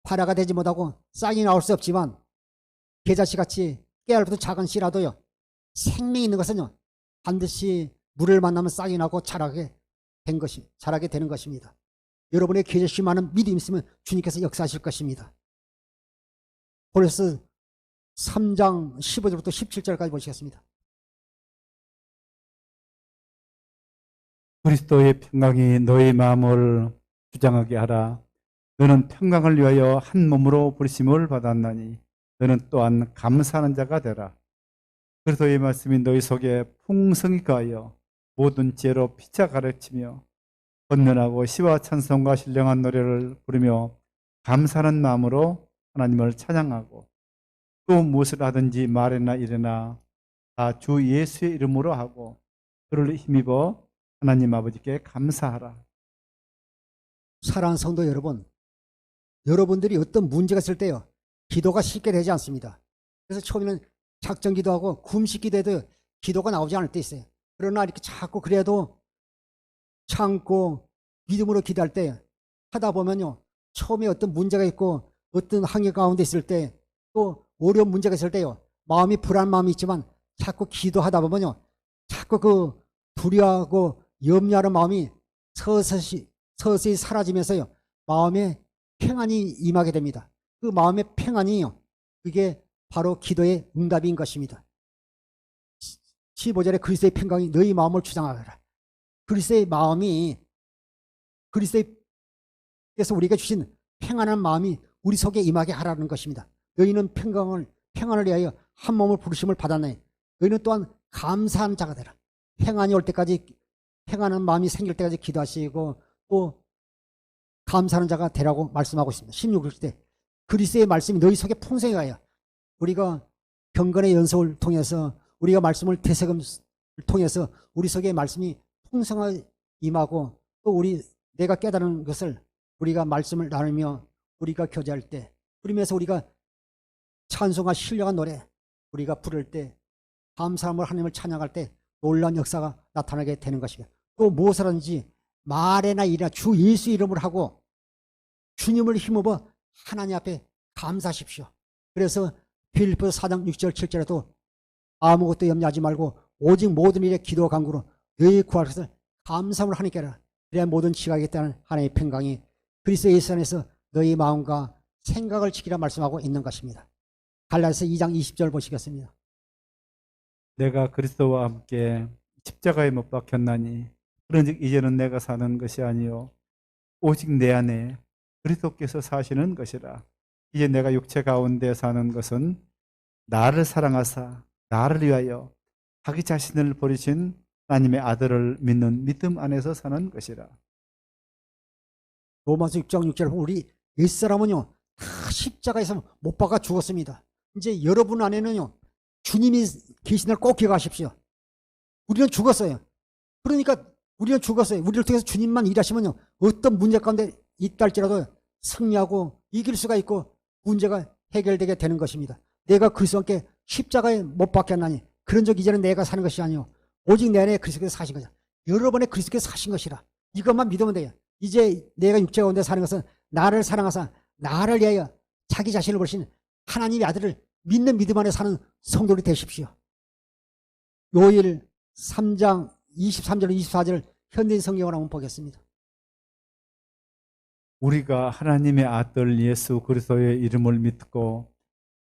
발화가 되지 못하고 싹이 나올 수 없지만 계자씨 같이 깨알부터 작은 씨라도요 생명이 있는 것은요 반드시 물을 만나면 싹이 나고 자라게 되는 것입니다. 여러분의 계자씨 많은 믿음이 있으면 주님께서 역사하실 것입니다. 그래서 3장 15절부터 17절까지 보시겠습니다. 그리스도의 평강이 너의 마음을 주장하게 하라. 너는 평강을 위하여 한 몸으로 부르심을 받았나니 너는 또한 감사하는 자가 되라. 그리스도의 말씀이 너희 속에 풍성히 가하여 모든 지혜로 피차 가르치며 건면하고 시와 찬송과 신령한 노래를 부르며 감사하는 마음으로 하나님을 찬양하고 또 무엇을 하든지 말이나 이래나 다 주 예수의 이름으로 하고 그를 힘입어 하나님 아버지께 감사하라. 사랑하는 성도 여러분, 여러분들이 어떤 문제가 있을 때요 기도가 쉽게 되지 않습니다. 그래서 처음에는 작정 기도하고 금식 기도해도 기도가 나오지 않을 때 있어요. 그러나 이렇게 자꾸 그래도 참고 믿음으로 기도할 때 하다 보면요 처음에 어떤 문제가 있고 어떤 항해 가운데 있을 때 또 어려운 문제가 있을 때요 마음이 불안한 마음이 있지만 자꾸 기도하다 보면요 자꾸 그 불의하고 염려하는 마음이 서서히 사라지면서요 마음에 평안이 임하게 됩니다. 그 마음의 평안이요 그게 바로 기도의 응답인 것입니다. 15절에 그리스도의 평강이 너희 마음을 주장하라. 그리스도의 마음이 그리스도께서 우리에게 주신 평안한 마음이 우리 속에 임하게 하라는 것입니다. 너희는 평안을 위하여 한 몸을 부르심을 받았나니 너희는 또한 감사한 자가 되라. 평안이 올 때까지 평안한 마음이 생길 때까지 기도하시고 또 감사하는 자가 되라고 말씀하고 있습니다. 16절 그리스도의 말씀이 너희 속에 풍성히 가하여 우리가 경건의 연속을 통해서 우리가 말씀을 되새김을 통해서 우리 속에 말씀이 풍성하게 임하고 또 내가 깨달은 것을 우리가 말씀을 나누며 우리가 교제할 때 그러면서 우리가 찬송과 신령한 노래 우리가 부를 때 감사함을 하나님을 찬양할 때 놀라운 역사가 나타나게 되는 것입니다. 또 무엇을 하든지 말에나 일이나 주 예수 이름을 하고 주님을 힘입어 하나님 앞에 감사하십시오. 그래서 빌립보서 4장 6절 7절에도 아무것도 염려하지 말고 오직 모든 일에 기도와 간구로 너희 구할 것을 감사함을 하나님께 하라. 그래야 모든 지각하겠다는 하나님의 평강이 그리스도 예수 안에서 너희 마음과 생각을 지키라 말씀하고 있는 것입니다. 갈라디아서 2장 20절 보시겠습니다. 내가 그리스도와 함께 십자가에 못 박혔나니 그런즉 이제는 내가 사는 것이 아니요 오직 내 안에 그리스도께서 사시는 것이라. 이제 내가 육체 가운데 사는 것은 나를 사랑하사 나를 위하여 자기 자신을 버리신 하나님의 아들을 믿는 믿음 안에서 사는 것이라. 로마서 6장 6절 우리 옛사람은요 다 십자가에서 못 박아 죽었습니다. 이제 여러분 안에는요 주님이 계신 날 꼭 기억하십시오. 우리는 죽었어요. 그러니까 우리는 죽었어요. 우리를 통해서 주님만 일하시면요 어떤 문제 가운데 있다 할지라도 승리하고 이길 수가 있고 문제가 해결되게 되는 것입니다. 내가 그리스도와 함께 십자가에 못 박혔나니 그런 적 이제는 내가 사는 것이 아니요 오직 내 안에 그리스도께서 사신 것이다. 여러분의 그리스도께서 사신 것이라. 이것만 믿으면 돼요. 이제 내가 육체 가운데 사는 것은 나를 사랑하사 나를 위하여 자기 자신을 버리신 하나님의 아들을 믿는 믿음 안에 사는 성도들이 되십시오. 요일 3장 23절 24절 현대인 성경을 한번 보겠습니다. 우리가 하나님의 아들 예수 그리스도의 이름을 믿고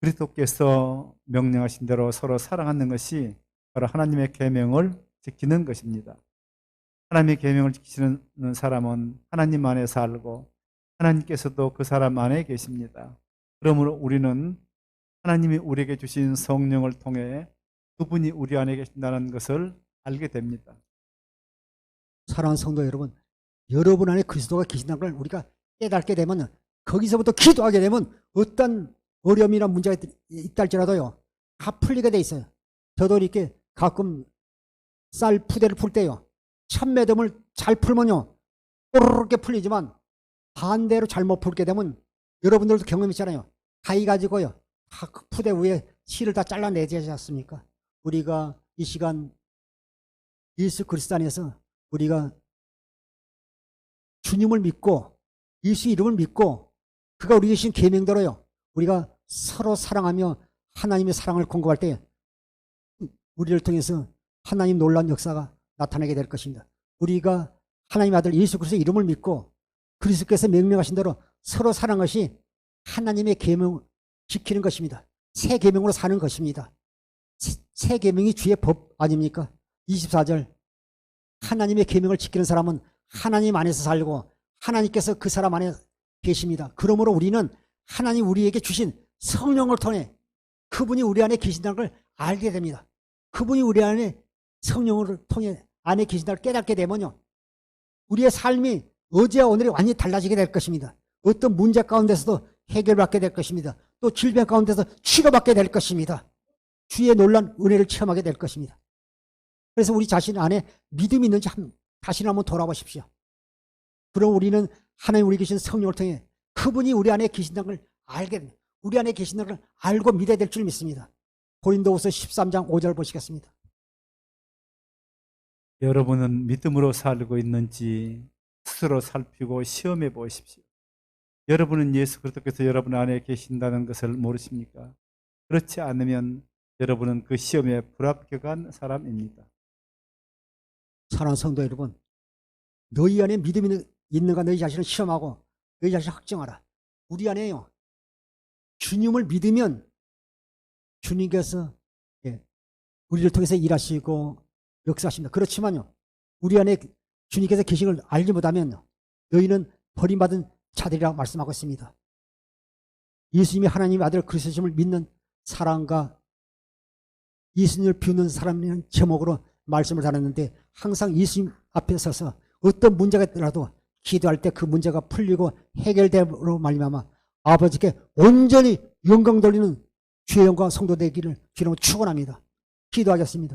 그리스도께서 명령하신 대로 서로 사랑하는 것이 바로 하나님의 계명을 지키는 것입니다. 하나님의 계명을 지키는 사람은 하나님 안에 살고 하나님께서도 그 사람 안에 계십니다. 그러므로 우리는 하나님이 우리에게 주신 성령을 통해 그분이 우리 안에 계신다는 것을 알게 됩니다. 사랑하는 성도 여러분, 여러분 안에 그리스도가 계신다는 걸 우리가 깨닫게 되면 거기서부터 기도하게 되면 어떤 어려움이나 문제가 있다 할지라도요 다 풀리게 돼 있어요. 저도 이렇게 가끔 쌀 푸대를 풀 때요 천매듭을 잘 풀면요 또르르게 풀리지만 반대로 잘못 풀게 되면 여러분들도 경험 있잖아요. 가위 가지고요. 다 그 푸대 위에 실을 다 잘라내지 않습니까? 우리가 이 시간 예수 그리스도 안에서 우리가 주님을 믿고 예수 이름을 믿고 그가 우리에게 주신 계명대로요. 우리가 서로 사랑하며 하나님의 사랑을 공급할 때 우리를 통해서 하나님 놀라운 역사가 나타나게 될 것입니다. 우리가 하나님의 아들 예수 그리스도의 이름을 믿고 그리스도께서 명령하신 대로 서로 사랑하는 것이 하나님의 계명 지키는 것입니다. 새 계명으로 사는 것입니다. 새 계명이 주의 법 아닙니까? 24절 하나님의 계명을 지키는 사람은 하나님 안에서 살고 하나님께서 그 사람 안에 계십니다. 그러므로 우리는 하나님 우리에게 주신 성령을 통해 그분이 우리 안에 계신다는 걸 알게 됩니다. 그분이 우리 안에 성령을 통해 안에 계신다는 걸 깨닫게 되면요. 우리의 삶이 어제와 오늘이 완전히 달라지게 될 것입니다. 어떤 문제 가운데서도 해결받게 될 것입니다. 또 질병 가운데서 치료받게 될 것입니다. 주의 놀란 은혜를 체험하게 될 것입니다. 그래서 우리 자신 안에 믿음이 있는지 다시 한번 돌아보십시오. 그럼 우리는 하나님 우리 계신 성령을 통해 그분이 우리 안에 계신다는 걸 알게 됩니다. 우리 안에 계신다는 걸 알고 믿어야 될 줄 믿습니다. 고린도후서 13장 5절 보시겠습니다. 여러분은 믿음으로 살고 있는지 스스로 살피고 시험해 보십시오. 여러분은 예수 그리스도께서 여러분 안에 계신다는 것을 모르십니까? 그렇지 않으면 여러분은 그 시험에 불합격한 사람입니다. 사랑하는 성도 여러분, 너희 안에 믿음이 있는가 너희 자신을 시험하고 너희 자신을 확정하라. 우리 안에요. 주님을 믿으면 주님께서 우리를 통해서 일하시고 역사하십니다. 그렇지만요. 우리 안에 주님께서 계신 걸 알지 못하면 너희는 버림받은 자들이라고 말씀하고 있습니다. 예수님이 하나님의 아들 그리스도심을 믿는 사람과 예수님을 비웃는 사람이라는 제목으로 말씀을 다뤘는데 항상 예수님 앞에 서서 어떤 문제가 있더라도 기도할 때 그 문제가 풀리고 해결됨으로 말미암아 아버지께 온전히 영광 돌리는 주의 영광 성도 되기를 주님으로 축원합니다. 기도하겠습니다.